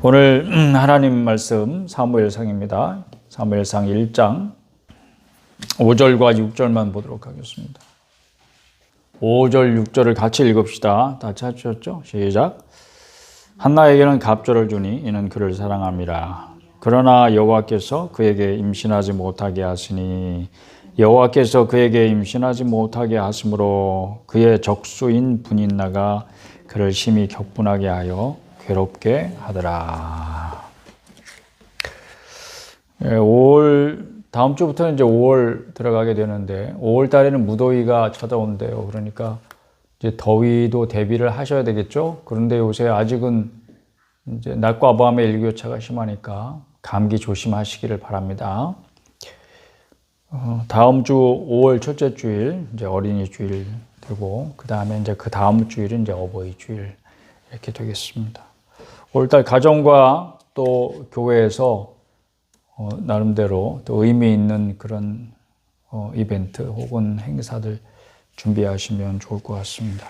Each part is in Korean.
오늘 하나님 말씀 사무엘상입니다. 사무엘상 1장 5절과 6절만 보도록 하겠습니다. 5절, 6절을 같이 읽읍시다. 다 찾으셨죠? 시작. 한나에게는 갑절을 주니 이는 그를 사랑함이라. 그러나 여호와께서 그에게 임신하지 못하게 하시니 여호와께서 그에게 임신하지 못하게 하심으로 그의 적수인 분인나가 그를 심히 격분하게 하여 괴롭게 하더라. 5월 다음 주부터는 이제 5월 들어가게 되는데 5월 달에는 무더위가 찾아온대요. 그러니까 이제 더위도 대비를 하셔야 되겠죠. 그런데 요새 아직은 이제 낮과 밤의 일교차가 심하니까 감기 조심하시기를 바랍니다. 다음 주 5월 첫째 주일 이제 어린이 주일 되고 그 다음에 이제 그 다음 주일은 이제 어버이 주일 이렇게 되겠습니다. 5월달 가정과 또 교회에서 나름대로 또 의미 있는 그런 이벤트 혹은 행사들 준비하시면 좋을 것 같습니다.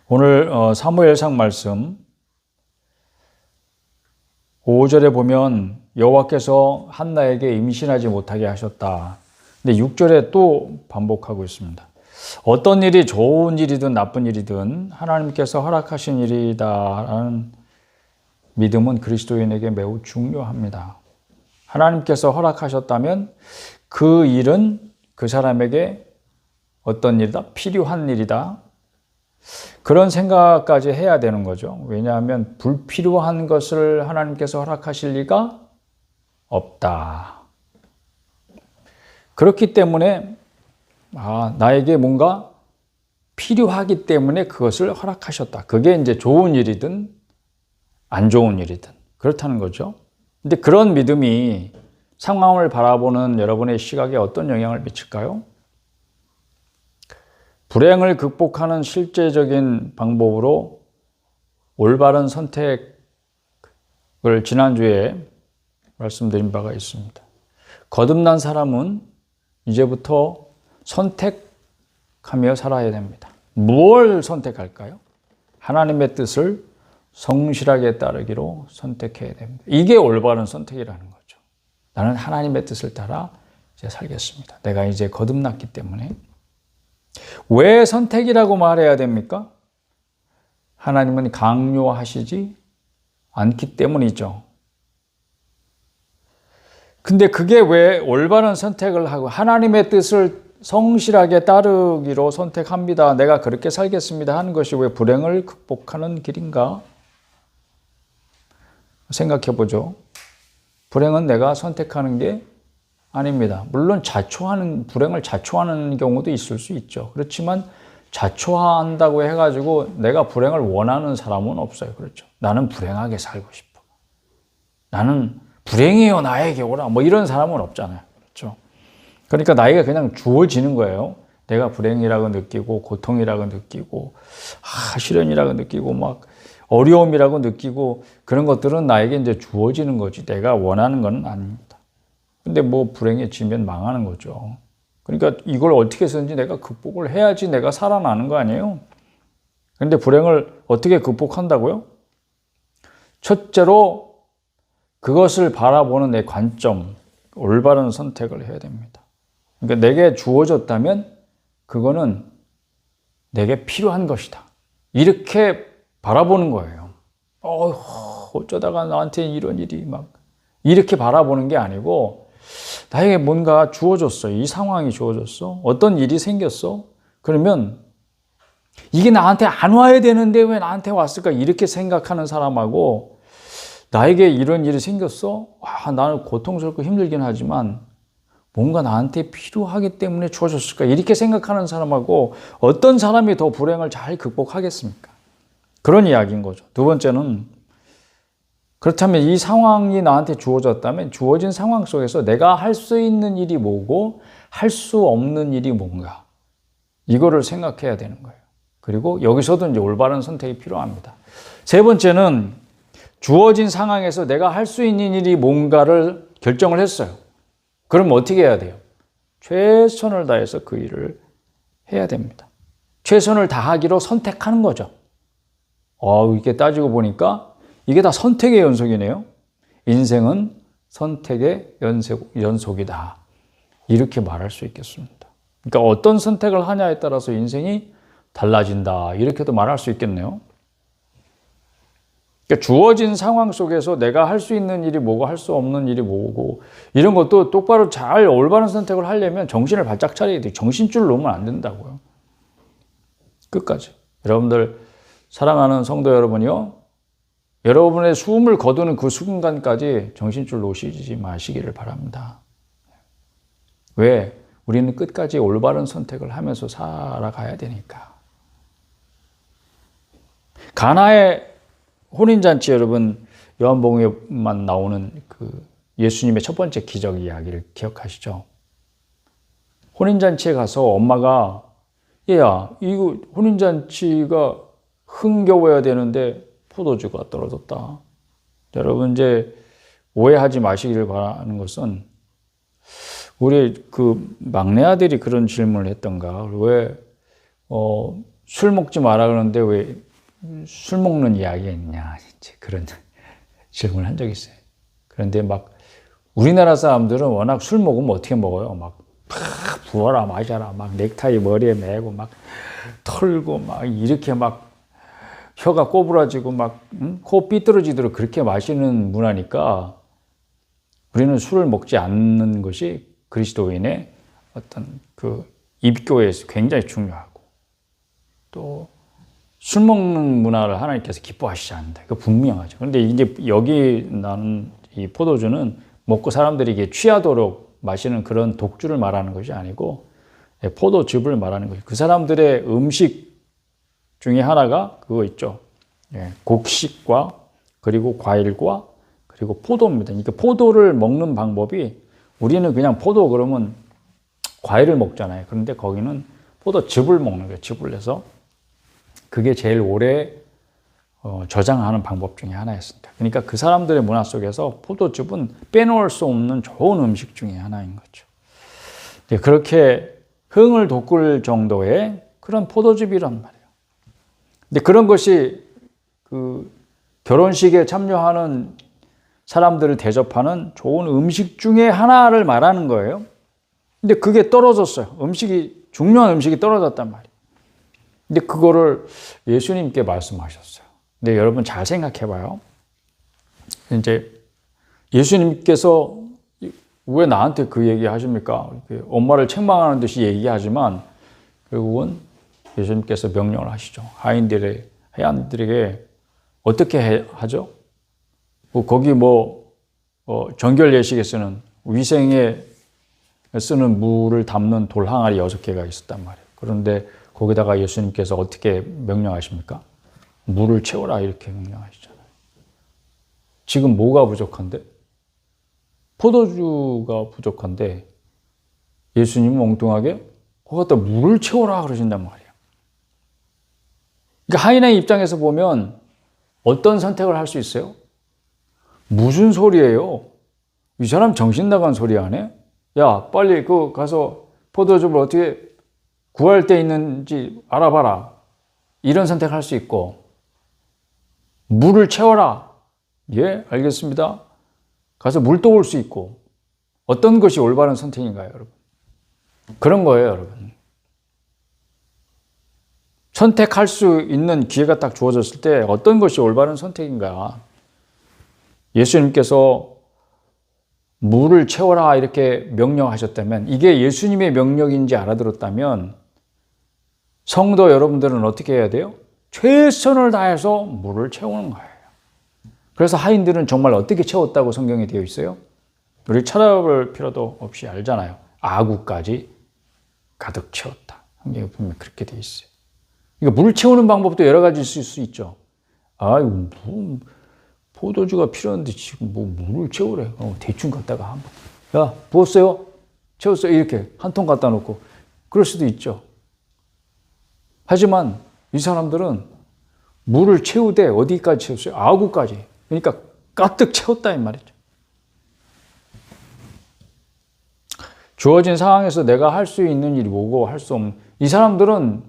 오늘 사무엘상 말씀 5절에 보면 여호와께서 한나에게 임신하지 못하게 하셨다. 근데 6절에 또 반복하고 있습니다. 어떤 일이 좋은 일이든 나쁜 일이든 하나님께서 허락하신 일이다라는 믿음은 그리스도인에게 매우 중요합니다. 하나님께서 허락하셨다면 그 일은 그 사람에게 어떤 일이다? 필요한 일이다. 그런 생각까지 해야 되는 거죠. 왜냐하면 불필요한 것을 하나님께서 허락하실 리가 없다. 그렇기 때문에 나에게 뭔가 필요하기 때문에 그것을 허락하셨다. 그게 이제 좋은 일이든 안 좋은 일이든 그렇다는 거죠. 근데 그런 믿음이 상황을 바라보는 여러분의 시각에 어떤 영향을 미칠까요? 불행을 극복하는 실제적인 방법으로 올바른 선택을 지난주에 말씀드린 바가 있습니다. 거듭난 사람은 이제부터 선택하며 살아야 됩니다. 무엇을 선택할까요? 하나님의 뜻을 성실하게 따르기로 선택해야 됩니다. 이게 올바른 선택이라는 거죠. 나는 하나님의 뜻을 따라 이제 살겠습니다. 내가 이제 거듭났기 때문에. 왜 선택이라고 말해야 됩니까? 하나님은 강요하시지 않기 때문이죠. 근데 그게 왜 올바른 선택을 하고 하나님의 뜻을 성실하게 따르기로 선택합니다. 내가 그렇게 살겠습니다 하는 것이 왜 불행을 극복하는 길인가? 생각해 보죠. 불행은 내가 선택하는 게 아닙니다. 물론 불행을 자초하는 경우도 있을 수 있죠. 그렇지만 자초한다고 해가지고 내가 불행을 원하는 사람은 없어요. 그렇죠. 나는 불행하게 살고 싶어. 나는 불행이요 나에게 오라. 뭐 이런 사람은 없잖아요. 그렇죠. 그러니까 나에게 그냥 주어지는 거예요. 내가 불행이라고 느끼고 고통이라고 느끼고 시련이라고 느끼고 막 어려움이라고 느끼고 그런 것들은 나에게 이제 주어지는 거지 내가 원하는 건 아닙니다. 근데 뭐 불행해지면 망하는 거죠. 그러니까 이걸 어떻게 해서든지 내가 극복을 해야지 내가 살아나는 거 아니에요. 근데 불행을 어떻게 극복한다고요? 첫째로 그것을 바라보는 내 관점, 올바른 선택을 해야 됩니다. 그러니까 내게 주어졌다면 그거는 내게 필요한 것이다. 이렇게 바라보는 거예요. 어쩌다가 나한테 이런 일이 막 이렇게 바라보는 게 아니고 나에게 뭔가 주어졌어. 이 상황이 주어졌어. 어떤 일이 생겼어. 그러면 이게 나한테 안 와야 되는데 왜 나한테 왔을까? 이렇게 생각하는 사람하고 나에게 이런 일이 생겼어. 나는 고통스럽고 힘들긴 하지만 뭔가 나한테 필요하기 때문에 주어졌을까? 이렇게 생각하는 사람하고 어떤 사람이 더 불행을 잘 극복하겠습니까? 그런 이야기인 거죠. 두 번째는 그렇다면 이 상황이 나한테 주어졌다면 주어진 상황 속에서 내가 할 수 있는 일이 뭐고 할 수 없는 일이 뭔가 이거를 생각해야 되는 거예요. 그리고 여기서도 이제 올바른 선택이 필요합니다. 세 번째는 주어진 상황에서 내가 할 수 있는 일이 뭔가를 결정을 했어요. 그럼 어떻게 해야 돼요? 최선을 다해서 그 일을 해야 됩니다. 최선을 다하기로 선택하는 거죠. 이렇게 따지고 보니까 이게 다 선택의 연속이네요. 인생은 선택의 연속이다. 이렇게 말할 수 있겠습니다. 그러니까 어떤 선택을 하냐에 따라서 인생이 달라진다. 이렇게도 말할 수 있겠네요. 그러니까 주어진 상황 속에서 내가 할 수 있는 일이 뭐고 할 수 없는 일이 뭐고 이런 것도 똑바로 잘 올바른 선택을 하려면 정신을 바짝 차려야 돼요. 정신줄 놓으면 안 된다고요. 끝까지. 여러분들 사랑하는 성도 여러분이요. 여러분의 숨을 거두는 그 순간까지 정신줄 놓으시지 마시기를 바랍니다. 왜? 우리는 끝까지 올바른 선택을 하면서 살아가야 되니까. 가나의 혼인잔치 여러분 요한복음에만 나오는 그 예수님의 첫 번째 기적 이야기를 기억하시죠? 혼인잔치에 가서 엄마가 얘야 이거 혼인잔치가 흥겨워야 되는데 포도주가 떨어졌다. 여러분 이제 오해하지 마시기를 바라는 것은 우리 그 막내 아들이 그런 질문을 했던가. 왜 술 먹지 마라 그러는데 왜 술 먹는 이야기가 있냐. 그런 질문을 한 적이 있어요. 그런데 막 우리나라 사람들은 워낙 술 먹으면 어떻게 먹어요? 막 부어라 마셔라 막 넥타이 머리에 매고 막 털고 막 이렇게 막 혀가 꼬부라지고 막 코 삐뚤어지도록 그렇게 마시는 문화니까 우리는 술을 먹지 않는 것이 그리스도인의 어떤 그 입교에서 굉장히 중요하고 또 술 먹는 문화를 하나님께서 기뻐하시지 않는다. 그거 분명하죠. 그런데 이제 여기 나는 이 포도주는 먹고 사람들이 이게 취하도록 마시는 그런 독주를 말하는 것이 아니고 포도즙을 말하는 것이 그 사람들의 음식 중에 하나가 그거 있죠. 곡식과 그리고 과일과 그리고 포도입니다. 그러니까 포도를 먹는 방법이 우리는 그냥 포도 그러면 과일을 먹잖아요. 그런데 거기는 포도즙을 먹는 거예요. 즙을 내서 그게 제일 오래 저장하는 방법 중에 하나였습니다. 그러니까 그 사람들의 문화 속에서 포도즙은 빼놓을 수 없는 좋은 음식 중에 하나인 거죠. 그렇게 흥을 돋굴 정도의 그런 포도즙이란 말이에요. 근데 그런 것이 그 결혼식에 참여하는 사람들을 대접하는 좋은 음식 중에 하나를 말하는 거예요. 근데 그게 떨어졌어요. 중요한 음식이 떨어졌단 말이에요. 근데 그거를 예수님께 말씀하셨어요. 근데 여러분 잘 생각해 봐요. 이제 예수님께서 왜 나한테 그 얘기 하십니까? 엄마를 책망하는 듯이 얘기하지만 결국은 예수님께서 명령을 하시죠. 하인들에게 어떻게 하죠? 거기 정결 예식에서는 위생에 쓰는 물을 담는 돌 항아리 6개가 있었단 말이에요. 그런데 거기다가 예수님께서 어떻게 명령하십니까? 물을 채워라 이렇게 명령하시잖아요. 지금 뭐가 부족한데? 포도주가 부족한데 예수님은 엉뚱하게 거기다 물을 채워라 그러신단 말이에요. 그러니까 하인의 입장에서 보면 어떤 선택을 할 수 있어요? 무슨 소리예요? 이 사람 정신 나간 소리 하네? 야, 빨리 가서 포도즙을 어떻게 구할 데 있는지 알아봐라. 이런 선택을 할 수 있고, 물을 채워라. 예, 알겠습니다. 가서 물도 올 수 있고, 어떤 것이 올바른 선택인가요, 여러분? 그런 거예요, 여러분. 선택할 수 있는 기회가 딱 주어졌을 때 어떤 것이 올바른 선택인가? 예수님께서 물을 채워라 이렇게 명령하셨다면 이게 예수님의 명령인지 알아들었다면 성도 여러분들은 어떻게 해야 돼요? 최선을 다해서 물을 채우는 거예요. 그래서 하인들은 정말 어떻게 채웠다고 성경에 되어 있어요? 우리 찾아볼 필요도 없이 알잖아요. 아구까지 가득 채웠다. 성경에 보면 그렇게 되어 있어요. 그러니까 물 채우는 방법도 여러 가지 있을 수 있죠. 포도주가 필요한데 지금 물을 채우래. 대충 갖다가 한번. 야, 부었어요? 채웠어요? 이렇게 한 통 갖다 놓고. 그럴 수도 있죠. 하지만 이 사람들은 물을 채우되 어디까지 채웠어요? 아구까지. 그러니까 가득 채웠다 이 말이죠. 주어진 상황에서 내가 할 수 있는 일이 뭐고 할 수 없는. 이 사람들은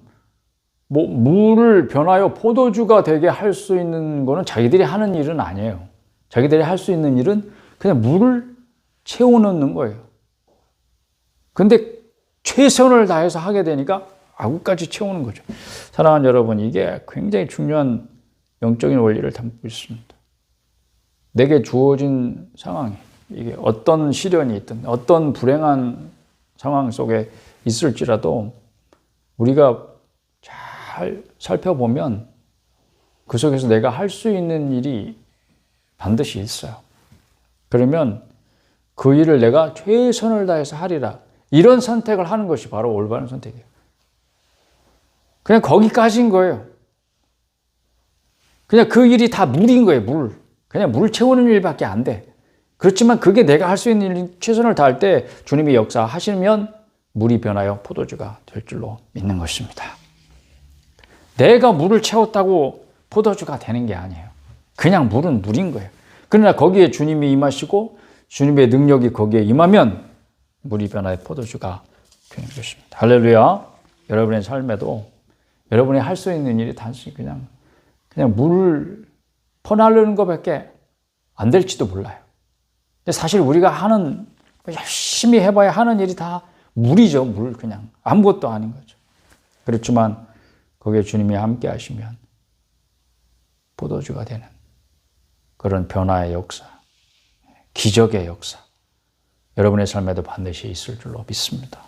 뭐 물을 변하여 포도주가 되게 할 수 있는 거는 자기들이 하는 일은 아니에요. 자기들이 할 수 있는 일은 그냥 물을 채워넣는 거예요. 근데 최선을 다해서 하게 되니까 아구까지 채우는 거죠. 사랑하는 여러분, 이게 굉장히 중요한 영적인 원리를 담고 있습니다. 내게 주어진 상황이 이게 어떤 시련이 있든 어떤 불행한 상황 속에 있을지라도 우리가 잘 살펴보면 그 속에서 내가 할 수 있는 일이 반드시 있어요. 그러면 그 일을 내가 최선을 다해서 하리라. 이런 선택을 하는 것이 바로 올바른 선택이에요. 그냥 거기까지인 거예요. 그냥 그 일이 다 물인 거예요, 물. 그냥 물 채우는 일밖에 안 돼. 그렇지만 그게 내가 할 수 있는 일, 최선을 다할 때 주님이 역사하시면 물이 변하여 포도주가 될 줄로 믿는 것입니다. 내가 물을 채웠다고 포도주가 되는 게 아니에요. 그냥 물은 물인 거예요. 그러나 거기에 주님이 임하시고 주님의 능력이 거기에 임하면 물이 변하여 포도주가 되는 것입니다. 할렐루야. 여러분의 삶에도 여러분이 할 수 있는 일이 단순히 그냥 물을 퍼나르는 것밖에 안 될지도 몰라요. 근데 사실 우리가 하는, 열심히 해봐야 하는 일이 다 물이죠. 물, 그냥. 아무것도 아닌 거죠. 그렇지만 거기에 주님이 함께 하시면 포도주가 되는 그런 변화의 역사, 기적의 역사, 여러분의 삶에도 반드시 있을 줄로 믿습니다.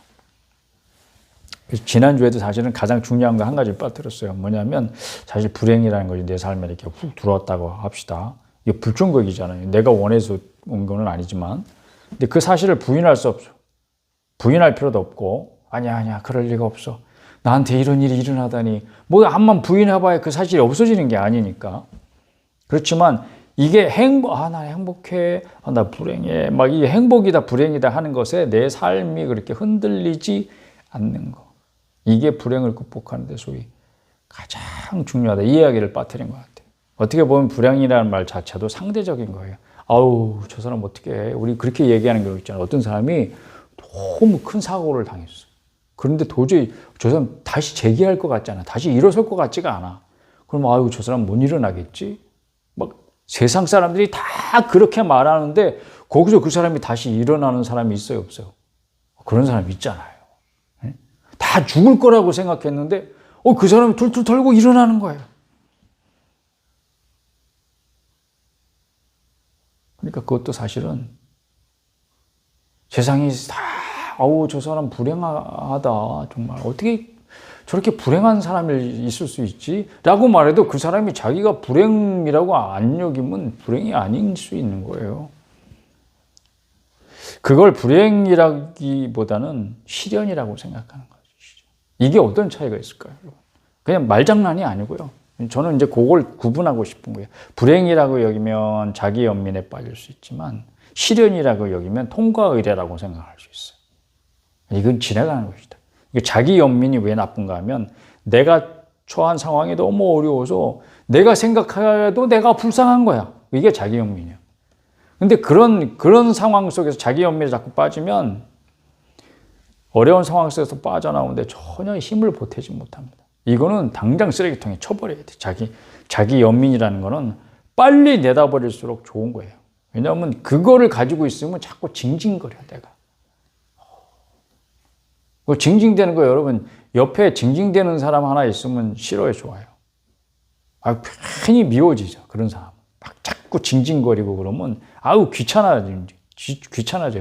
지난주에도 사실은 가장 중요한 거 한 가지를 빠뜨렸어요. 뭐냐면 사실 불행이라는 것이 내 삶에 이렇게 훅 들어왔다고 합시다. 이게 불충격이잖아요. 내가 원해서 온 건 아니지만. 근데 그 사실을 부인할 수 없어. 부인할 필요도 없고 아니야 그럴 리가 없어. 나한테 이런 일이 일어나다니. 뭐 한번 부인해봐야 그 사실이 없어지는 게 아니니까. 그렇지만 이게 나 행복해, 나 불행해, 막 이게 행복이다 불행이다 하는 것에 내 삶이 그렇게 흔들리지 않는 거. 이게 불행을 극복하는 데 소위 가장 중요하다. 이 이야기를 빠뜨린 것 같아요. 어떻게 보면 불행이라는 말 자체도 상대적인 거예요. 아우, 저 사람 어떻게 해? 우리 그렇게 얘기하는 경우 있잖아요. 어떤 사람이 너무 큰 사고를 당했어. 그런데 도저히 저 사람 다시 재기할 것 같지 않아. 다시 일어설 것 같지가 않아. 그럼 아유, 저 사람 못 일어나겠지? 막 세상 사람들이 다 그렇게 말하는데 거기서 그 사람이 다시 일어나는 사람이 있어요, 없어요? 그런 사람 있잖아요. 다 죽을 거라고 생각했는데 그 사람이 툴툴 털고 일어나는 거예요. 그러니까 그것도 사실은 세상이 다 저 사람 불행하다. 정말 어떻게 저렇게 불행한 사람이 있을 수 있지? 라고 말해도 그 사람이 자기가 불행이라고 안 여기면 불행이 아닐 수 있는 거예요. 그걸 불행이라기보다는 시련이라고 생각하는 거죠. 이게 어떤 차이가 있을까요? 그냥 말장난이 아니고요. 저는 이제 그걸 구분하고 싶은 거예요. 불행이라고 여기면 자기 연민에 빠질 수 있지만 시련이라고 여기면 통과 의례라고 생각할 수 있어요. 이건 지나가는 것이다. 자기 연민이 왜 나쁜가 하면 내가 처한 상황이 너무 어려워서 내가 생각해도 내가 불쌍한 거야. 이게 자기 연민이야. 근데 그런 상황 속에서 자기 연민에 자꾸 빠지면 어려운 상황 속에서 빠져나오는데 전혀 힘을 보태지 못합니다. 이거는 당장 쓰레기통에 쳐버려야 돼. 자기 연민이라는 거는 빨리 내다버릴수록 좋은 거예요. 왜냐하면 그거를 가지고 있으면 자꾸 징징거려, 내가. 그 징징대는 거 여러분, 옆에 징징대는 사람 하나 있으면 싫어요, 좋아요? 괜히 미워지죠, 그런 사람. 막 자꾸 징징거리고 그러면 귀찮아져요.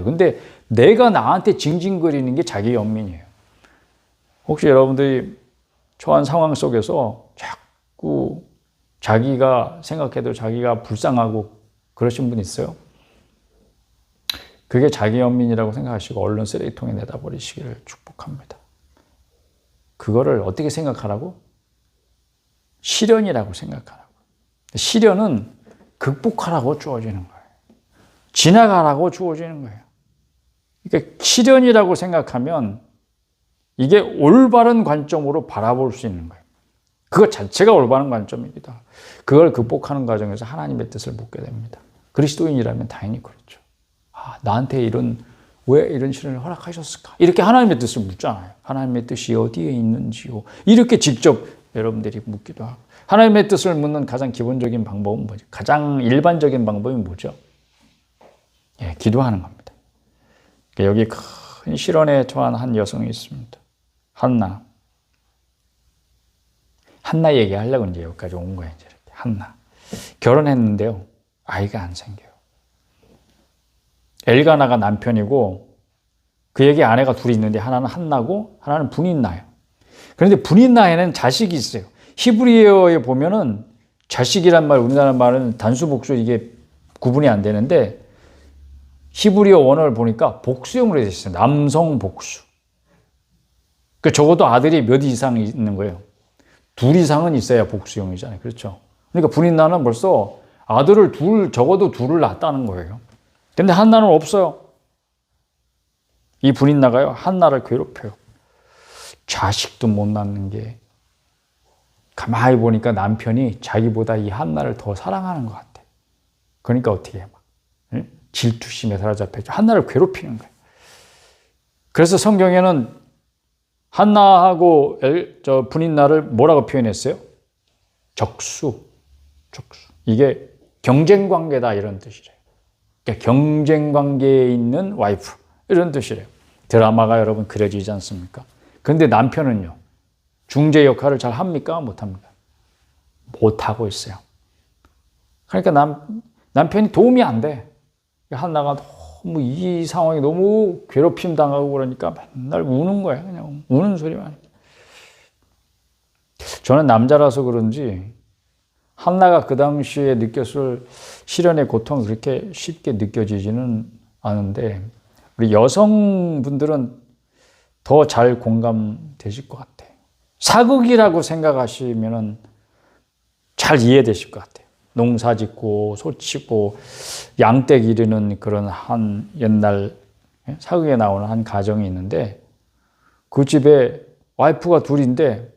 근데 내가 나한테 징징거리는 게 자기 연민이에요. 혹시 여러분들이 처한 상황 속에서 자꾸 자기가 생각해도 자기가 불쌍하고 그러신 분 있어요? 그게 자기 연민이라고 생각하시고 얼른 쓰레기통에 내다 버리시기를 축복합니다. 그거를 어떻게 생각하라고? 시련이라고 생각하라고. 시련은 극복하라고 주어지는 거예요. 지나가라고 주어지는 거예요. 그러니까 시련이라고 생각하면 이게 올바른 관점으로 바라볼 수 있는 거예요. 그것 자체가 올바른 관점입니다. 그걸 극복하는 과정에서 하나님의 뜻을 묻게 됩니다. 그리스도인이라면 당연히 그렇죠. 나한테 왜 이런 시련을 허락하셨을까? 이렇게 하나님의 뜻을 묻잖아요. 하나님의 뜻이 어디에 있는지요? 이렇게 직접 여러분들이 묻기도 하고. 하나님의 뜻을 묻는 가장 기본적인 방법은 뭐죠? 가장 일반적인 방법이 뭐죠? 예, 기도하는 겁니다. 여기 큰 시련에 처한 한 여성이 있습니다. 한나. 한나 얘기하려고 이제 여기까지 온 거예요. 이제 이렇게. 한나. 결혼했는데요. 아이가 안 생겨요. 엘가나가 남편이고 그에게 아내가 둘이 있는데 하나는 한나고 하나는 분인나예요. 그런데 분인나에는 자식이 있어요. 히브리어에 보면은 자식이란 말, 우리나라 말은 단수 복수 이게 구분이 안 되는데 히브리어 원어를 보니까 복수형으로 되어 있어요. 남성 복수. 그 적어도 아들이 몇 이상 있는 거예요. 둘 이상은 있어야 복수형이잖아요. 그렇죠? 그러니까 분인나는 벌써 아들을 적어도 둘을 낳았다는 거예요. 근데 한나는 없어요. 이 분인나가요. 한나를 괴롭혀요. 자식도 못 낳는 게 가만히 보니까 남편이 자기보다 이 한나를 더 사랑하는 것 같아. 그러니까 어떻게 해? 막 질투심에 사로잡혀서 한나를 괴롭히는 거예요. 그래서 성경에는 한나하고 분인나를 뭐라고 표현했어요? 적수. 이게 경쟁 관계다 이런 뜻이래요. 그러니까 경쟁 관계에 있는 와이프 이런 뜻이래요. 드라마가 여러분 그려지지 않습니까? 그런데 남편은요. 중재 역할을 잘 합니까? 못합니까? 못하고 있어요. 그러니까 남편이 도움이 안 돼. 한나가 너무 이 상황이 너무 괴롭힘 당하고 그러니까 맨날 우는 거야. 그냥 우는 소리만. 저는 남자라서 그런지 한나가 그 당시에 느꼈을 시련의 고통이 그렇게 쉽게 느껴지지는 않은데 우리 여성분들은 더 잘 공감되실 것 같아요. 사극이라고 생각하시면 잘 이해되실 것 같아요. 농사 짓고 소 치고 양떼 기르는 그런 한 옛날 사극에 나오는 한 가정이 있는데 그 집에 와이프가 둘인데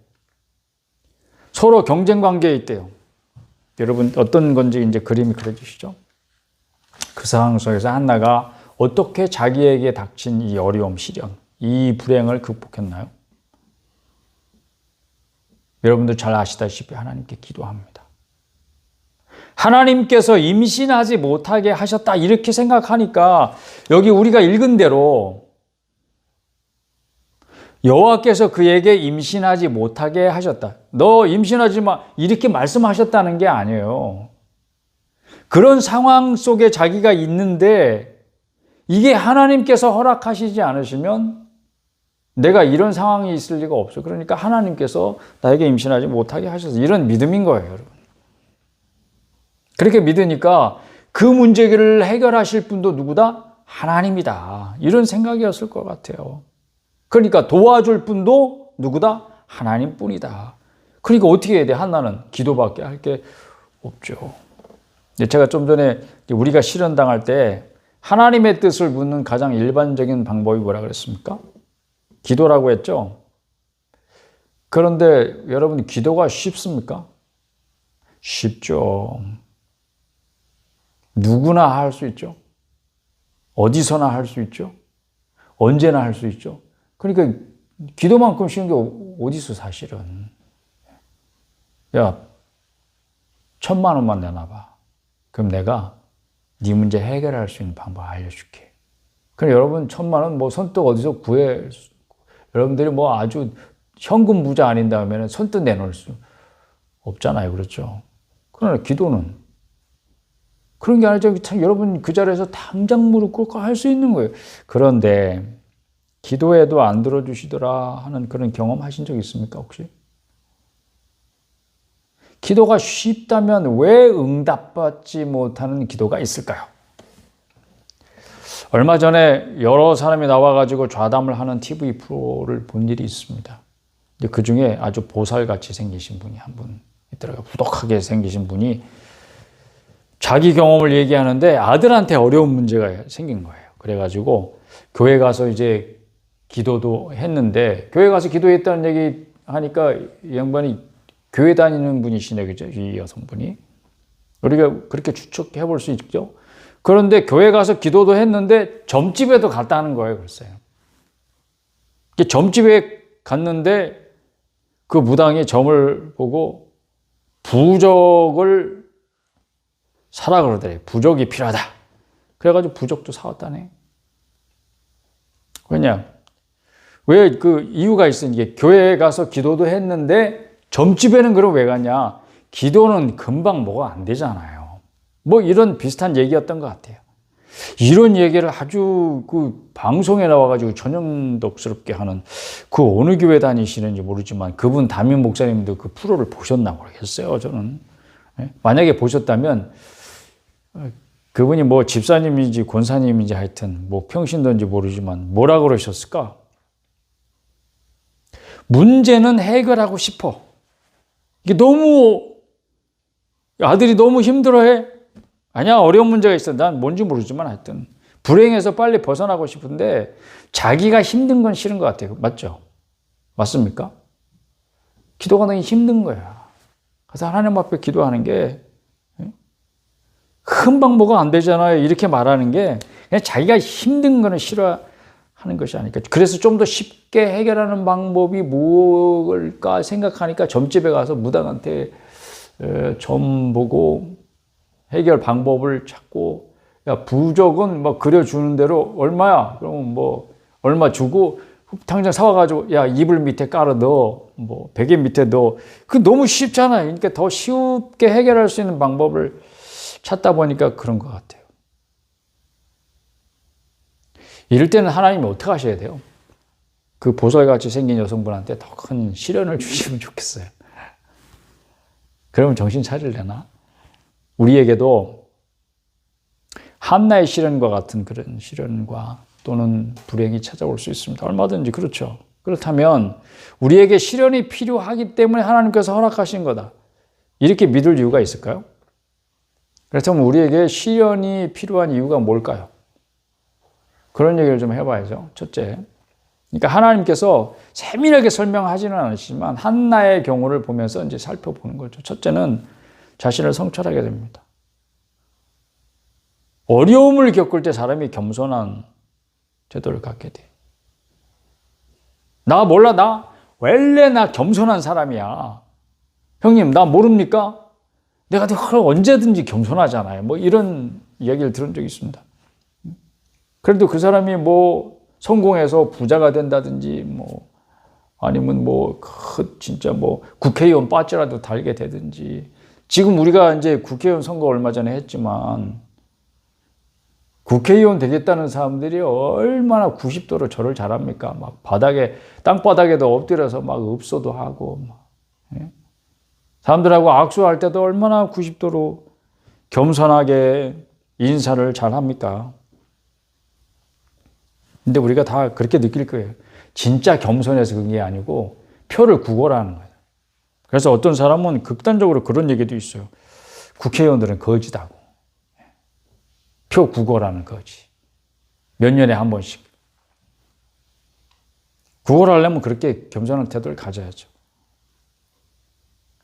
서로 경쟁 관계에 있대요. 여러분 어떤 건지 이제 그림이 그려지시죠? 그 상황 속에서 한나가 어떻게 자기에게 닥친 이 어려움, 시련, 이 불행을 극복했나요? 여러분들 잘 아시다시피 하나님께 기도합니다. 하나님께서 임신하지 못하게 하셨다 이렇게 생각하니까 여기 우리가 읽은 대로 여호와께서 그에게 임신하지 못하게 하셨다. 너 임신하지 마 이렇게 말씀하셨다는 게 아니에요. 그런 상황 속에 자기가 있는데 이게 하나님께서 허락하시지 않으시면 내가 이런 상황이 있을 리가 없어. 그러니까 하나님께서 나에게 임신하지 못하게 하셔서 이런 믿음인 거예요, 여러분. 그렇게 믿으니까 그 문제를 해결하실 분도 누구다? 하나님이다. 이런 생각이었을 것 같아요. 그러니까 도와줄 분도 누구다? 하나님뿐이다. 그러니까 어떻게 해야 돼? 한나는 기도밖에 할 게 없죠. 제가 좀 전에 우리가 시련당할 때 하나님의 뜻을 묻는 가장 일반적인 방법이 뭐라 그랬습니까? 기도라고 했죠. 그런데 여러분 기도가 쉽습니까? 쉽죠. 누구나 할 수 있죠. 어디서나 할 수 있죠. 언제나 할 수 있죠. 그러니까 기도만큼 쉬운 게 어디 있어 사실은. 야, 1,000만 원만 내놔봐. 그럼 내가 네 문제 해결할 수 있는 방법 알려줄게. 그럼 여러분 1,000만 원 뭐 선뜻 어디서 구해. 여러분들이 뭐 아주 현금 부자 아닌 다음에는 선뜻 내놓을 수 없잖아요. 그렇죠? 그러나 기도는 그런 게 아니죠. 참 여러분 그 자리에서 당장 무릎 꿇고 할 수 있는 거예요. 그런데 기도해도 안 들어주시더라 하는 그런 경험 하신 적 있습니까 혹시? 기도가 쉽다면 왜 응답받지 못하는 기도가 있을까요? 얼마 전에 여러 사람이 나와가지고 좌담을 하는 TV 프로를 본 일이 있습니다. 그 중에 아주 보살같이 생기신 분이 한 분 있더라고요. 부덕하게 생기신 분이 자기 경험을 얘기하는데 아들한테 어려운 문제가 생긴 거예요. 그래가지고 교회 가서 이제 기도도 했는데 교회 가서 기도했다는 얘기 하니까 이 양반이 교회 다니는 분이시네, 그죠? 이 여성분이. 우리가 그렇게 추측해 볼 수 있죠. 그런데 교회 가서 기도도 했는데 점집에도 갔다는 거예요, 글쎄요. 점집에 갔는데 그 무당이 점을 보고 부적을 사라 그러더래. 부적이 필요하다. 그래가지고 부적도 사왔다네. 왜냐? 왜 그 이유가 있어. 이게 교회에 가서 기도도 했는데 점집에는 그럼 왜 갔냐? 기도는 금방 뭐가 안 되잖아요. 뭐 이런 비슷한 얘기였던 것 같아요. 이런 얘기를 아주 그 방송에 나와가지고 전형덕스럽게 하는 그 어느 교회 다니시는지 모르지만 그분 담임 목사님도 그 프로를 보셨나 모르겠어요. 저는. 만약에 보셨다면 그분이 뭐 집사님인지 권사님인지 하여튼 뭐 평신도인지 모르지만 뭐라 그러셨을까? 문제는 해결하고 싶어. 이게 너무 아들이 너무 힘들어해. 아니야, 어려운 문제가 있어. 난 뭔지 모르지만 하여튼 불행해서 빨리 벗어나고 싶은데 자기가 힘든 건 싫은 것 같아요. 맞죠? 맞습니까? 기도가 너무 힘든 거야. 그래서 하나님 앞에 기도하는 게 금방 뭐가 안 되잖아요. 이렇게 말하는 게 그냥 자기가 힘든 거는 싫어하는 것이 아닐까. 그래서 좀 더 쉽게 해결하는 방법이 뭘까 생각하니까 점집에 가서 무당한테 점 보고 해결 방법을 찾고, 야, 부적은 뭐 그려주는 대로 얼마야? 그러면 뭐 얼마 주고 당장 사와가지고 야, 이불 밑에 깔아 넣어. 뭐 베개 밑에 넣어. 그 너무 쉽잖아요. 그러니까 더 쉽게 해결할 수 있는 방법을 찾다 보니까 그런 것 같아요. 이럴 때는 하나님이 어떻게 하셔야 돼요? 그 보살같이 생긴 여성분한테 더 큰 시련을 주시면 좋겠어요. 그러면 정신 차리려나? 우리에게도 한나의 시련과 같은 그런 시련과 또는 불행이 찾아올 수 있습니다. 얼마든지 그렇죠. 그렇다면 우리에게 시련이 필요하기 때문에 하나님께서 허락하신 거다. 이렇게 믿을 이유가 있을까요? 그렇다면 우리에게 시련이 필요한 이유가 뭘까요? 그런 얘기를 좀 해봐야죠. 첫째, 그러니까 하나님께서 세밀하게 설명하지는 않으시지만 한나의 경우를 보면서 이제 살펴보는 거죠. 첫째는 자신을 성찰하게 됩니다. 어려움을 겪을 때 사람이 겸손한 태도를 갖게 돼. 나 몰라, 나 원래 나 겸손한 사람이야. 형님, 나 모릅니까? 내가 언제든지 겸손하잖아요. 뭐 이런 이야기를 들은 적이 있습니다. 그래도 그 사람이 뭐 성공해서 부자가 된다든지 뭐 아니면 뭐 진짜 뭐 국회의원 빠지라도 달게 되든지, 지금 우리가 이제 국회의원 선거 얼마 전에 했지만 국회의원 되겠다는 사람들이 얼마나 90도로 절을 잘합니까? 막 바닥에, 땅바닥에도 엎드려서 막 읍소도 하고, 막. 사람들하고 악수할 때도 얼마나 90도로 겸손하게 인사를 잘합니까? 근데 우리가 다 그렇게 느낄 거예요. 진짜 겸손해서 그게 아니고 표를 구걸하는 거예요. 그래서 어떤 사람은 극단적으로 그런 얘기도 있어요. 국회의원들은 거지다고. 표 구걸하는 거지. 몇 년에 한 번씩. 구걸하려면 그렇게 겸손한 태도를 가져야죠.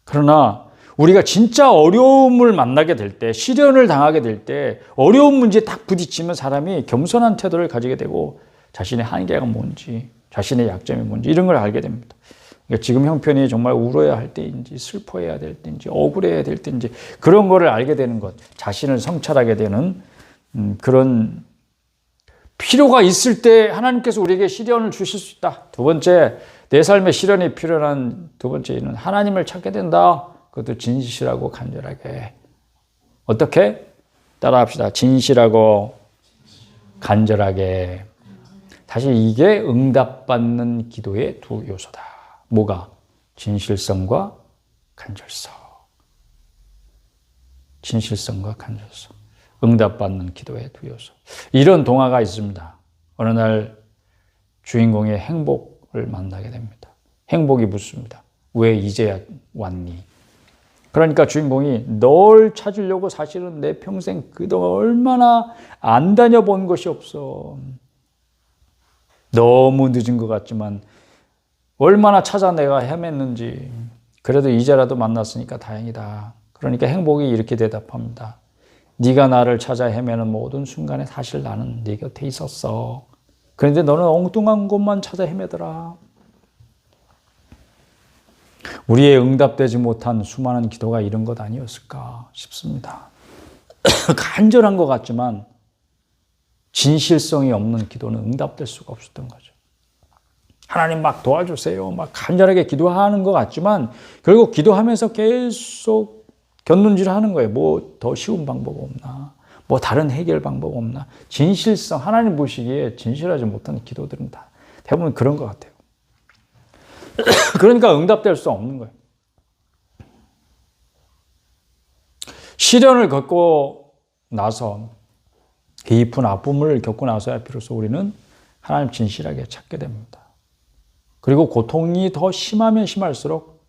그러나 우리가 진짜 어려움을 만나게 될 때, 시련을 당하게 될 때, 어려운 문제에 딱 부딪히면 사람이 겸손한 태도를 가지게 되고 자신의 한계가 뭔지, 자신의 약점이 뭔지 이런 걸 알게 됩니다. 그러니까 지금 형편이 정말 울어야 할 때인지, 슬퍼해야 될 때인지, 억울해야 될 때인지 그런 거를 알게 되는 것, 자신을 성찰하게 되는 그런 필요가 있을 때 하나님께서 우리에게 시련을 주실 수 있다. 두 번째, 내 삶에 시련이 필요한 두 번째는 하나님을 찾게 된다. 그것도 진실하고 간절하게. 어떻게? 따라합시다. 진실하고 간절하게. 사실 이게 응답받는 기도의 두 요소다. 뭐가? 진실성과 간절성. 진실성과 간절성. 응답받는 기도의 두 요소. 이런 동화가 있습니다. 어느 날 주인공의 행복을 만나게 됩니다. 행복이 묻습니다. 왜 이제야 왔니? 그러니까 주인공이 널 찾으려고 사실은 내 평생 그동안 얼마나 안 다녀본 것이 없어. 너무 늦은 것 같지만 얼마나 찾아 내가 헤맸는지. 그래도 이제라도 만났으니까 다행이다. 그러니까 행복이 이렇게 대답합니다. 네가 나를 찾아 헤매는 모든 순간에 사실 나는 네 곁에 있었어. 그런데 너는 엉뚱한 곳만 찾아 헤매더라. 우리의 응답되지 못한 수많은 기도가 이런 것 아니었을까 싶습니다. 간절한 것 같지만 진실성이 없는 기도는 응답될 수가 없었던 거죠. 하나님 막 도와주세요. 막 간절하게 기도하는 것 같지만 결국 기도하면서 계속 곁눈질하는 거예요. 뭐 더 쉬운 방법 없나? 뭐 다른 해결 방법 없나? 진실성, 하나님 보시기에 진실하지 못한 기도들은 다 대부분 그런 것 같아요. 그러니까 응답될 수 없는 거예요. 시련을 겪고 나서 깊은 아픔을 겪고 나서야 비로소 우리는 하나님 진실하게 찾게 됩니다. 그리고 고통이 더 심하면 심할수록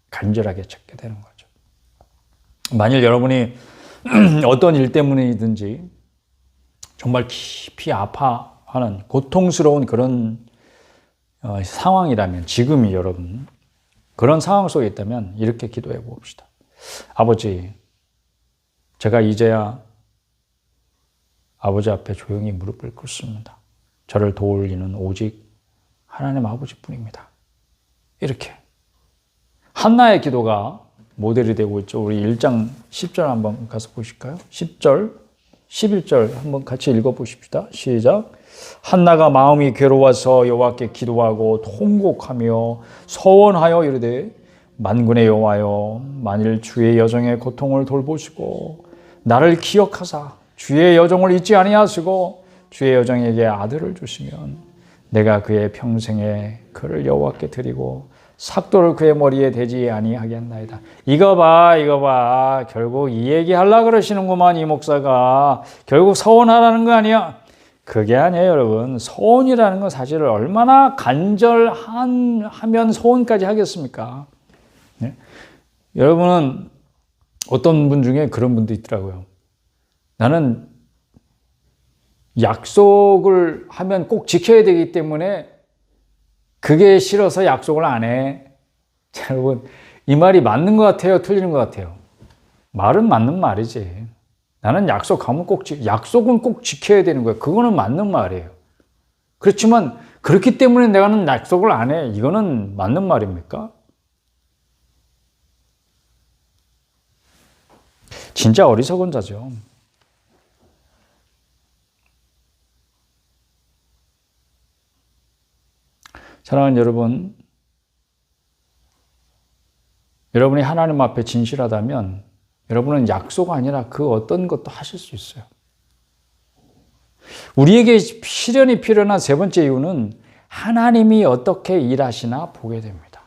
간절하게 찾게 되는 거죠. 만일 여러분이 어떤 일 때문이든지 정말 깊이 아파하는 고통스러운 그런 상황이라면, 지금이 여러분 그런 상황 속에 있다면 이렇게 기도해 봅시다. 아버지, 제가 이제야 아버지 앞에 조용히 무릎을 꿇습니다. 저를 도울 이는 오직 하나님 아버지뿐입니다. 이렇게 한나의 기도가 모델이 되고 있죠. 우리 1장 10절 한번 가서 보실까요? 10절, 11절 한번 같이 읽어보십시다. 시작. 한나가 마음이 괴로워서 여호와께 기도하고 통곡하며 서원하여 이르되 만군의 여호와여, 만일 주의 여정의 고통을 돌보시고 나를 기억하사 주의 여정을 잊지 아니하시고 주의 여정에게 아들을 주시면 내가 그의 평생에 그를 여호와께 드리고 삭도를 그의 머리에 대지 아니하겠나이다. 이거 봐. 결국 이 얘기 하려고 그러시는구만, 이 목사가. 결국 서원하라는 거 아니야? 그게 아니에요, 여러분. 서원이라는 건 사실 얼마나 간절하면 서원까지 하겠습니까? 네? 여러분은 어떤 분 중에 그런 분도 있더라고요. 나는 약속을 하면 꼭 지켜야 되기 때문에 그게 싫어서 약속을 안 해. 자, 여러분, 이 말이 맞는 것 같아요? 틀리는 것 같아요? 말은 맞는 말이지. 나는 약속은 꼭 지켜야 되는 거예요. 그거는 맞는 말이에요. 그렇지만 그렇기 때문에 내가는 약속을 안 해. 이거는 맞는 말입니까? 진짜 어리석은 자죠. 사랑하는 여러분, 여러분이 하나님 앞에 진실하다면 여러분은 약속 아니라 그 어떤 것도 하실 수 있어요. 우리에게 시련이 필요한 세 번째 이유는 하나님이 어떻게 일하시나 보게 됩니다.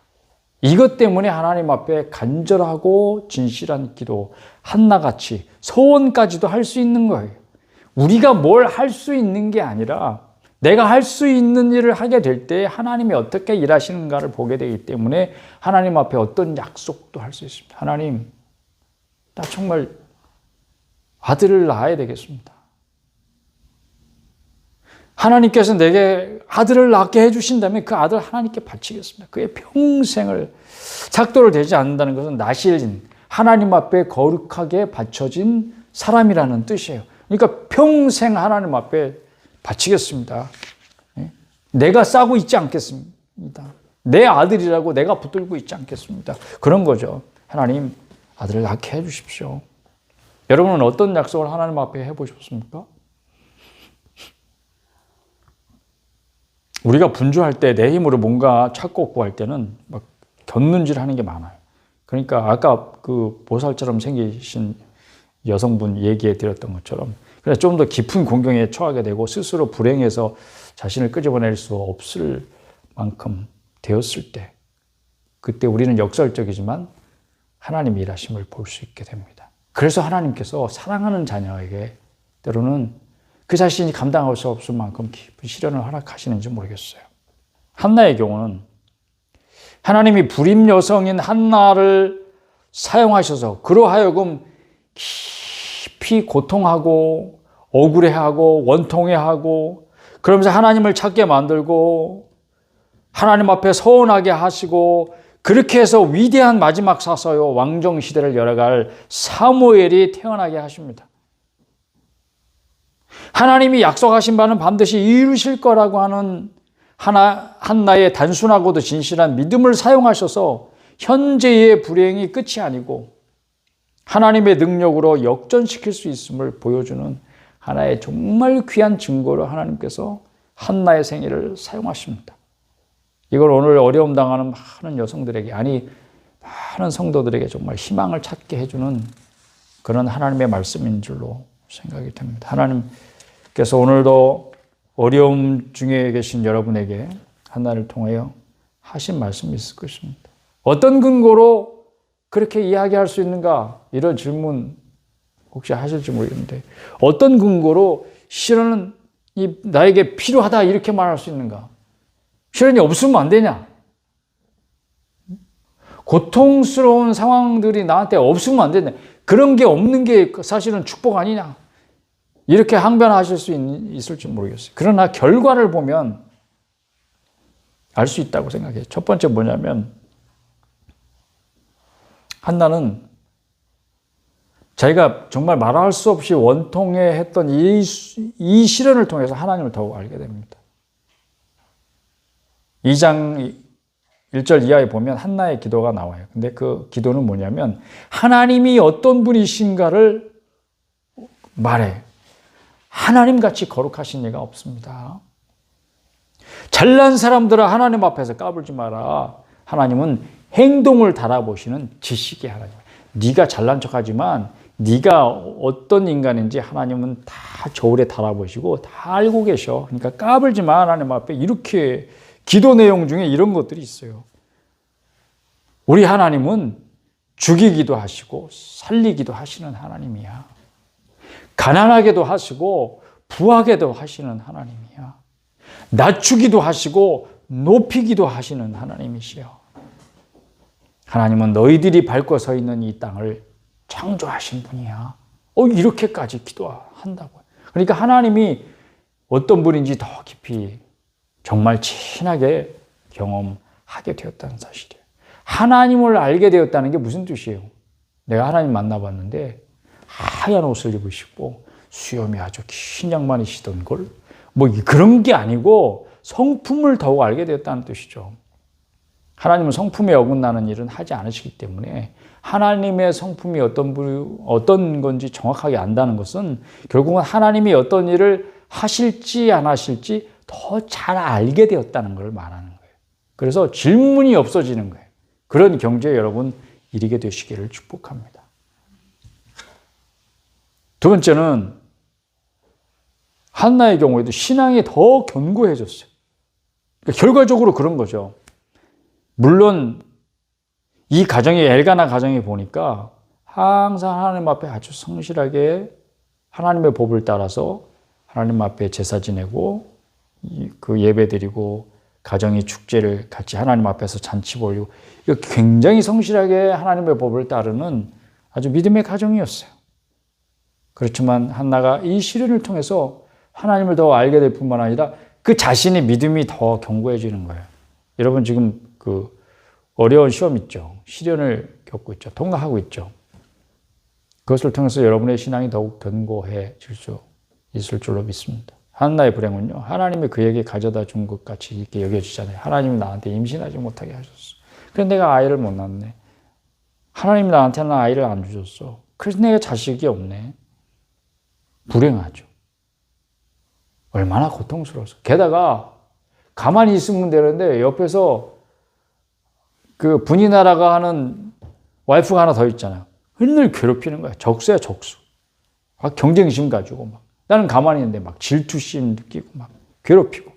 이것 때문에 하나님 앞에 간절하고 진실한 기도, 한나같이 소원까지도 할 수 있는 거예요. 우리가 뭘 할 수 있는 게 아니라 내가 할 수 있는 일을 하게 될 때 하나님이 어떻게 일하시는가를 보게 되기 때문에 하나님 앞에 어떤 약속도 할 수 있습니다. 하나님, 나 정말 아들을 낳아야 되겠습니다. 하나님께서 내게 아들을 낳게 해주신다면 그 아들 하나님께 바치겠습니다. 그의 평생을, 삭도를 대지 않는다는 것은 나실인, 하나님 앞에 거룩하게 바쳐진 사람이라는 뜻이에요. 그러니까 평생 하나님 앞에 바치겠습니다. 내가 싸고 있지 않겠습니다. 내 아들이라고 내가 붙들고 있지 않겠습니다. 그런 거죠. 하나님, 아들을 낳게 해주십시오. 여러분은 어떤 약속을 하나님 앞에 해보셨습니까? 우리가 분주할 때 내 힘으로 뭔가 찾고 구할 때는 막 곁눈질 하는 게 많아요. 그러니까 아까 그 보살처럼 생기신 여성분 얘기해 드렸던 것처럼 그래서 좀 더 깊은 공경에 처하게 되고 스스로 불행해서 자신을 끄집어낼 수 없을 만큼 되었을 때, 그때 우리는 역설적이지만 하나님의 일하심을 볼 수 있게 됩니다. 그래서 하나님께서 사랑하는 자녀에게 때로는 그 자신이 감당할 수 없을 만큼 깊은 시련을 허락하시는지 모르겠어요. 한나의 경우는 하나님이 불임 여성인 한나를 사용하셔서 그로 하여금 깊이 고통하고 억울해하고 원통해하고 그러면서 하나님을 찾게 만들고 하나님 앞에 서운하게 하시고 그렇게 해서 위대한 마지막 사서요 왕정 시대를 열어갈 사무엘이 태어나게 하십니다. 하나님이 약속하신 바는 반드시 이루실 거라고 하는 한나의 단순하고도 진실한 믿음을 사용하셔서 현재의 불행이 끝이 아니고 하나님의 능력으로 역전시킬 수 있음을 보여주는 하나의 정말 귀한 증거로 하나님께서 한나의 생애를 사용하십니다. 이걸 오늘 어려움 당하는 많은 여성들에게, 아니 많은 성도들에게 정말 희망을 찾게 해주는 그런 하나님의 말씀인 줄로 생각이 됩니다. 하나님께서 오늘도 어려움 중에 계신 여러분에게 한나를 통하여 하신 말씀이 있을 것입니다. 어떤 근거로 그렇게 이야기할 수 있는가? 이런 질문 혹시 하실지 모르겠는데, 어떤 근거로 시련은 나에게 필요하다 이렇게 말할 수 있는가? 시련이 없으면 안 되냐? 고통스러운 상황들이 나한테 없으면 안 되냐? 그런 게 없는 게 사실은 축복 아니냐? 이렇게 항변하실 수 있을지 모르겠어요. 그러나 결과를 보면 알 수 있다고 생각해요. 첫 번째 뭐냐면, 한나는 자기가 정말 말할 수 없이 원통해 했던 이 시련을 통해서 하나님을 더욱 알게 됩니다. 2장 1절 이하에 보면 한나의 기도가 나와요. 근데 그 기도는 뭐냐면 하나님이 어떤 분이신가를 말해. 하나님같이 거룩하신 이가 없습니다. 잘난 사람들아 하나님 앞에서 까불지 마라. 하나님은 행동을 달아보시는 지식의 하나님. 네가 잘난 척하지만 네가 어떤 인간인지 하나님은 다 저울에 달아보시고 다 알고 계셔. 그러니까 까불지 마. 하나님 앞에. 이렇게 기도 내용 중에 이런 것들이 있어요. 우리 하나님은 죽이기도 하시고 살리기도 하시는 하나님이야. 가난하게도 하시고 부하게도 하시는 하나님이야. 낮추기도 하시고 높이기도 하시는 하나님이시여. 하나님은 너희들이 밟고 서 있는 이 땅을 창조하신 분이야. 이렇게까지 기도한다고요. 그러니까 하나님이 어떤 분인지 더 깊이 정말 친하게 경험하게 되었다는 사실이에요. 하나님을 알게 되었다는 게 무슨 뜻이에요? 내가 하나님 만나봤는데 하얀 옷을 입으시고 수염이 아주 긴 양반이시던 걸 뭐 그런 게 아니고 성품을 더욱 알게 되었다는 뜻이죠. 하나님은 성품에 어긋나는 일은 하지 않으시기 때문에 하나님의 성품이 어떤 건지 정확하게 안다는 것은 결국은 하나님이 어떤 일을 하실지 안 하실지 더 잘 알게 되었다는 걸 말하는 거예요. 그래서 질문이 없어지는 거예요. 그런 경지에 여러분 이르게 되시기를 축복합니다. 두 번째는 한나의 경우에도 신앙이 더 견고해졌어요. 그러니까 결과적으로 그런 거죠. 물론 이 가정이 엘가나 가정이 보니까 항상 하나님 앞에 아주 성실하게 하나님의 법을 따라서 하나님 앞에 제사 지내고 그 예배 드리고 가정이 축제를 같이 하나님 앞에서 잔치 벌이고 굉장히 성실하게 하나님의 법을 따르는 아주 믿음의 가정이었어요. 그렇지만 한나가 이 시련을 통해서 하나님을 더 알게 될 뿐만 아니라 그 자신의 믿음이 더 견고해지는 거예요. 여러분 지금 그 어려운 시험 있죠. 시련을 겪고 있죠. 통과하고 있죠. 그것을 통해서 여러분의 신앙이 더욱 견고해질 수 있을 줄로 믿습니다. 한나의 불행은요, 하나님이 그에게 가져다 준 것 같이 이렇게 여겨지잖아요. 하나님이 나한테 임신하지 못하게 하셨어. 그래서 내가 아이를 못 낳네. 하나님이 나한테는 아이를 안 주셨어. 그래서 내가 자식이 없네. 불행하죠. 얼마나 고통스러워서. 게다가 가만히 있으면 되는데 옆에서 그 분이나라가 하는 와이프가 하나 더 있잖아요. 늘 괴롭히는 거야. 적수야, 적수. 막 경쟁심 가지고 막. 나는 가만히 있는데 막 질투심 느끼고 막 괴롭히고.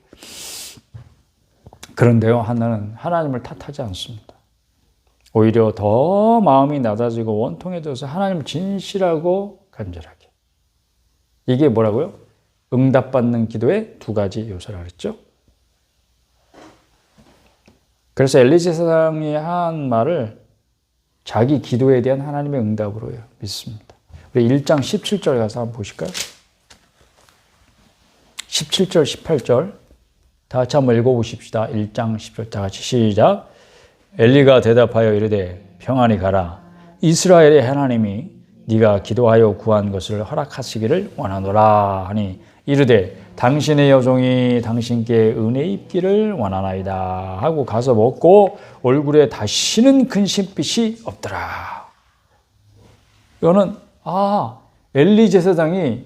그런데요, 한나는 하나님을 탓하지 않습니다. 오히려 더 마음이 낮아지고 원통해져서 하나님을 진실하고 간절하게. 이게 뭐라고요? 응답받는 기도의 두 가지 요소라 그랬죠? 그래서 엘리제 사장이 한 말을 자기 기도에 대한 하나님의 응답으로 믿습니다. 우리 1장 17절 가서 한번 보실까요? 17절, 18절 다 같이 한번 읽어보십시다. 1장 10절 다 같이 시작. 엘리가 대답하여 이르되 평안히 가라. 이스라엘의 하나님이 네가 기도하여 구한 것을 허락하시기를 원하노라 하니 이르되 당신의 여종이 당신께 은혜 입기를 원하나이다 하고 가서 먹고 얼굴에 다시는 근심빛이 없더라. 이거는 엘리 제사장이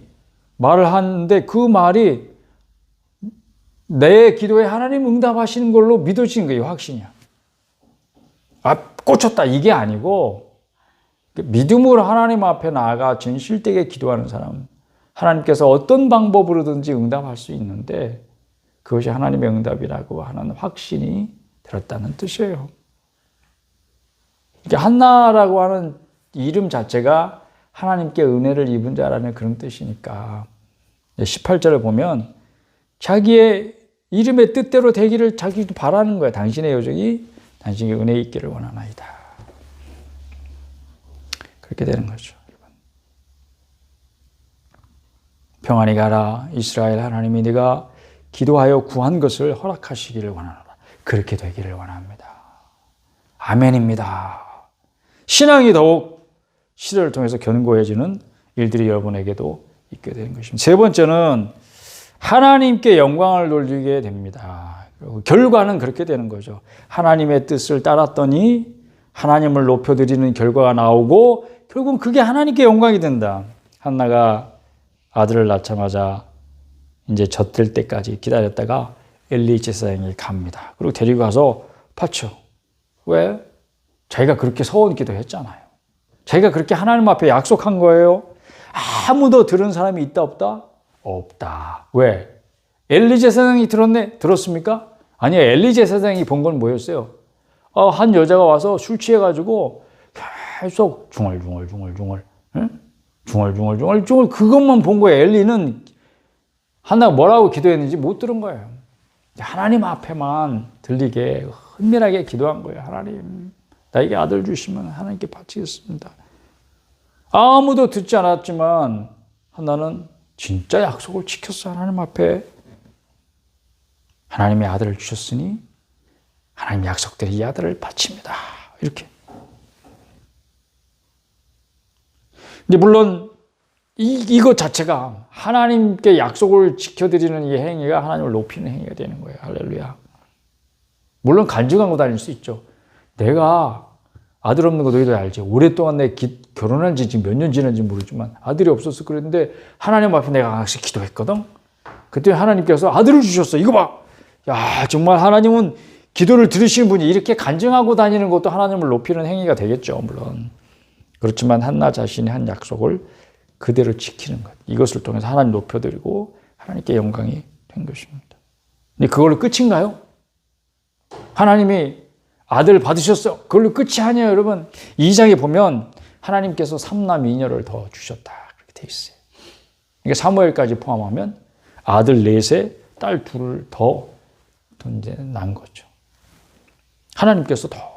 말을 하는데 그 말이 내 기도에 하나님 응답하시는 걸로 믿어지는 거예요. 확신이야. 꽂혔다 이게 아니고 믿음으로 하나님 앞에 나아가 진실되게 기도하는 사람, 하나님께서 어떤 방법으로든지 응답할 수 있는데 그것이 하나님의 응답이라고 하는 확신이 들었다는 뜻이에요. 이게 한나라고 하는 이름 자체가 하나님께 은혜를 입은 자라는 그런 뜻이니까 18절을 보면 자기의 이름의 뜻대로 되기를 자기도 바라는 거야. 당신의 여종이 당신에게 은혜 있기를 원하나이다. 그렇게 되는 거죠. 평안히 가라. 이스라엘 하나님이 네가 기도하여 구한 것을 허락하시기를 원하노라. 그렇게 되기를 원합니다. 아멘입니다. 신앙이 더욱 시대를 통해서 견고해지는 일들이 여러분에게도 있게 되는 것입니다. 세 번째는 하나님께 영광을 돌리게 됩니다. 결과는 그렇게 되는 거죠. 하나님의 뜻을 따랐더니 하나님을 높여드리는 결과가 나오고 결국은 그게 하나님께 영광이 된다. 한나가 아들을 낳자마자 이제 젖들 때까지 기다렸다가 엘리 제사장이 갑니다. 그리고 데리고 가서 바쳐. 왜? 자기가 그렇게 서원 기도했잖아요. 자기가 그렇게 하나님 앞에 약속한 거예요. 아무도 들은 사람이 있다 없다? 없다. 왜? 엘리 제사장이 들었네? 들었습니까? 아니요. 엘리 제사장이 본 건 뭐였어요? 한 여자가 와서 술 취해가지고 계속 중얼중얼 응? 중얼중얼 그것만 본 거예요. 엘리는 한나가 뭐라고 기도했는지 못 들은 거예요. 하나님 앞에만 들리게 은밀하게 기도한 거예요. 하나님, 나에게 아들 주시면 하나님께 바치겠습니다. 아무도 듣지 않았지만 한나는 진짜 약속을 지켰어. 하나님 앞에 하나님의 아들을 주셨으니 하나님 약속대로 이 아들을 바칩니다. 이렇게. 근데 물론 이것 자체가 하나님께 약속을 지켜드리는 이 행위가 하나님을 높이는 행위가 되는 거예요. 할렐루야. 물론 간증하고 다닐 수 있죠. 내가 아들 없는 거 너희도 알지. 오랫동안 내 결혼한 지 지금 몇 년 지났는지 모르지만 아들이 없어서 그랬는데 하나님 앞에 내가 항상 기도했거든. 그때 하나님께서 아들을 주셨어. 이거 봐. 야, 정말 하나님은 기도를 들으시는 분이 이렇게 간증하고 다니는 것도 하나님을 높이는 행위가 되겠죠. 물론. 그렇지만 한나 자신이 한 약속을 그대로 지키는 것. 이것을 통해서 하나님 높여드리고 하나님께 영광이 된 것입니다. 근데 그걸로 끝인가요? 하나님이 아들 받으셨어. 그걸로 끝이 아니에요, 여러분. 2장에 보면 하나님께서 3남 2녀를 더 주셨다. 그렇게 돼 있어요. 그러니까 사무엘까지 포함하면 아들 4세, 딸 2를 더 이제 낳은 거죠. 하나님께서 더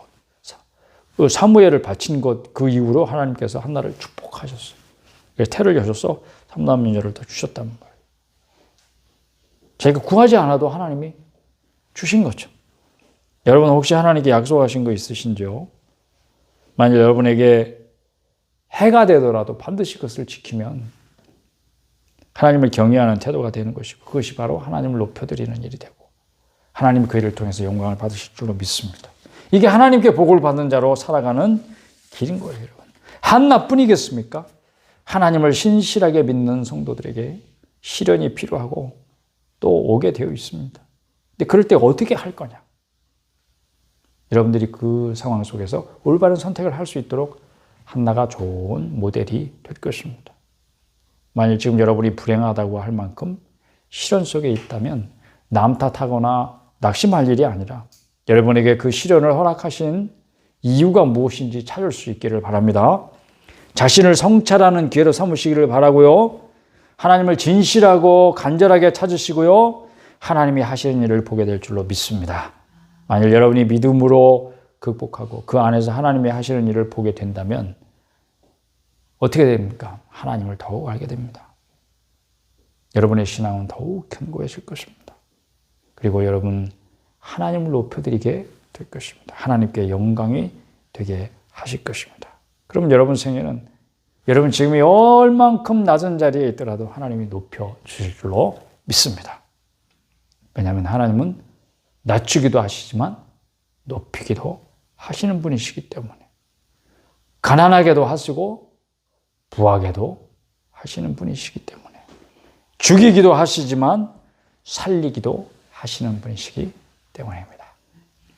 사무엘을 바친 것 그 이후로 하나님께서 한나를 축복하셨어요. 그래서 태를 여셔서 3남 2녀를 더 주셨단 말이에요. 자기가 구하지 않아도 하나님이 주신 거죠. 여러분 혹시 하나님께 약속하신 거 있으신지요? 만약 여러분에게 해가 되더라도 반드시 그것을 지키면 하나님을 경외하는 태도가 되는 것이고 그것이 바로 하나님을 높여드리는 일이 되고 하나님 그 일을 통해서 영광을 받으실 줄로 믿습니다. 이게 하나님께 복을 받는 자로 살아가는 길인 거예요, 여러분. 한나뿐이겠습니까? 하나님을 신실하게 믿는 성도들에게 시련이 필요하고 또 오게 되어 있습니다. 근데 그럴 때 어떻게 할 거냐? 여러분들이 그 상황 속에서 올바른 선택을 할 수 있도록 한나가 좋은 모델이 될 것입니다. 만일 지금 여러분이 불행하다고 할 만큼 시련 속에 있다면 남 탓하거나 낙심할 일이 아니라 여러분에게 그 시련을 허락하신 이유가 무엇인지 찾을 수 있기를 바랍니다. 자신을 성찰하는 기회로 삼으시기를 바라고요. 하나님을 진실하고 간절하게 찾으시고요. 하나님이 하시는 일을 보게 될 줄로 믿습니다. 만일 여러분이 믿음으로 극복하고 그 안에서 하나님이 하시는 일을 보게 된다면 어떻게 됩니까? 하나님을 더욱 알게 됩니다. 여러분의 신앙은 더욱 견고해질 것입니다. 그리고 여러분 하나님을 높여드리게 될 것입니다. 하나님께 영광이 되게 하실 것입니다. 그럼 여러분 생애는 여러분 지금이 얼만큼 낮은 자리에 있더라도 하나님이 높여주실 줄로 믿습니다. 왜냐하면 하나님은 낮추기도 하시지만 높이기도 하시는 분이시기 때문에 가난하게도 하시고 부하게도 하시는 분이시기 때문에 죽이기도 하시지만 살리기도 하시는 분이시기 때문입니다.